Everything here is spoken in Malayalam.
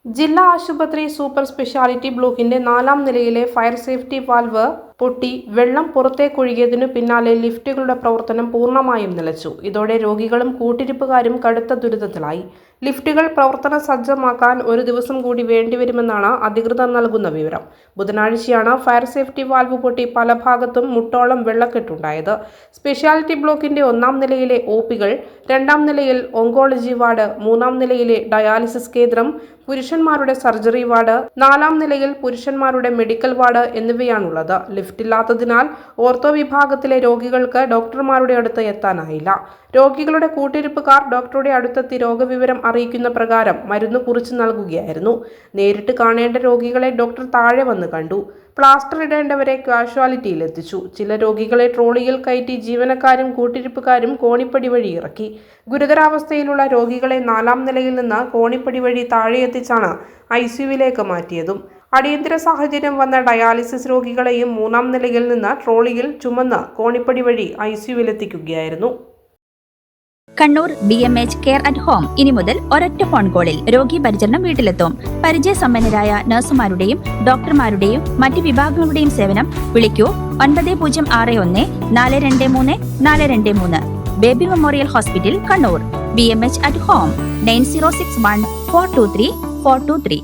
ജില്ലാ ആശുപത്രി സൂപ്പർ സ്പെഷ്യാലിറ്റി ബ്ലോക്കിന്റെ 4-ാം നിലയിലെ ഫയർ സേഫ്റ്റി വാൽവ് പൊട്ടി വെള്ളം പുറത്തേക്കൊഴുകിയതിനു പിന്നാലെ ലിഫ്റ്റുകളുടെ പ്രവർത്തനം പൂർണ്ണമായും നിലച്ചു. ഇതോടെ രോഗികളും കൂട്ടിരിപ്പുകാരും കടുത്ത ദുരിതത്തിലായി. ലിഫ്റ്റുകൾ പ്രവർത്തന സജ്ജമാക്കാൻ ഒരു ദിവസം കൂടി വേണ്ടിവരുമെന്നാണ് അധികൃതർ നൽകുന്ന വിവരം. ബുധനാഴ്ചയാണ് ഫയർ സേഫ്റ്റി വാൽവ് പൊട്ടി പല ഭാഗത്തും മുട്ടോളം വെള്ളക്കെട്ടുണ്ടായത്. സ്പെഷ്യാലിറ്റി ബ്ലോക്കിന്റെ 1-ാം നിലയിലെ ഒപികൾ, 2-ാം നിലയിൽ ഓങ്കോളജി വാർഡ്, 3-ാം നിലയിലെ ഡയാലിസിസ് കേന്ദ്രം, പുരുഷന്മാരുടെ സർജറി വാർഡ്, 4-ാം നിലയിൽ പുരുഷന്മാരുടെ മെഡിക്കൽ വാർഡ് എന്നിവയാണുള്ളത്. ലിഫ്റ്റില്ലാത്തതിനാൽ ഓർത്തോ വിഭാഗത്തിലെ രോഗികൾക്ക് ഡോക്ടർമാരുടെ അടുത്ത് എത്താനായില്ല. രോഗികളുടെ കൂട്ടിരിപ്പുകാർ ഡോക്ടറുടെ അടുത്തെത്തി രോഗവിവരം അറിയിക്കുന്ന പ്രകാരം മരുന്ന് കുറിച്ച് നൽകുകയായിരുന്നു. നേരിട്ട് കാണേണ്ട രോഗികളെ ഡോക്ടർ താഴെ വന്ന് കണ്ടു. പ്ലാസ്റ്റർ ഇടേണ്ടവരെ കാഷ്വാലിറ്റിയിൽ എത്തിച്ചു. ചില രോഗികളെ ട്രോളിയിൽ കയറ്റി ജീവനക്കാരും കൂട്ടിരിപ്പുകാരും കോണിപ്പടി വഴി ഇറക്കി. ഗുരുതരാവസ്ഥയിലുള്ള രോഗികളെ 4-ാം നിലയിൽ നിന്ന് കോണിപ്പടി വഴി താഴെ എത്തിച്ചാണ് ICUവിലേക്ക് മാറ്റിയതും. അടിയന്തര സാഹചര്യം വന്ന ഡയാലിസിസ് രോഗികളെയും 3-ാം നിലയിൽ നിന്ന് ട്രോളിയിൽ ചുമന്ന് കോണിപ്പടി വഴി ICUവിലെത്തിക്കുകയായിരുന്നു. Kannur BMH care at home ഇനി മുതൽ ഒരൊറ്റ ഫോൺ കോളിൽ രോഗി പരിചരണം വീട്ടിലെത്തും. പരിചയസമ്പന്നരായ നഴ്സുമാരുടെയും ഡോക്ടർമാരുടെയും മറ്റ് വിഭാഗങ്ങളുടെയും സേവനം വിളിക്കൂ 9061 423 423. Baby memorial hospital, Kannur. BMH at home 9061 423 423.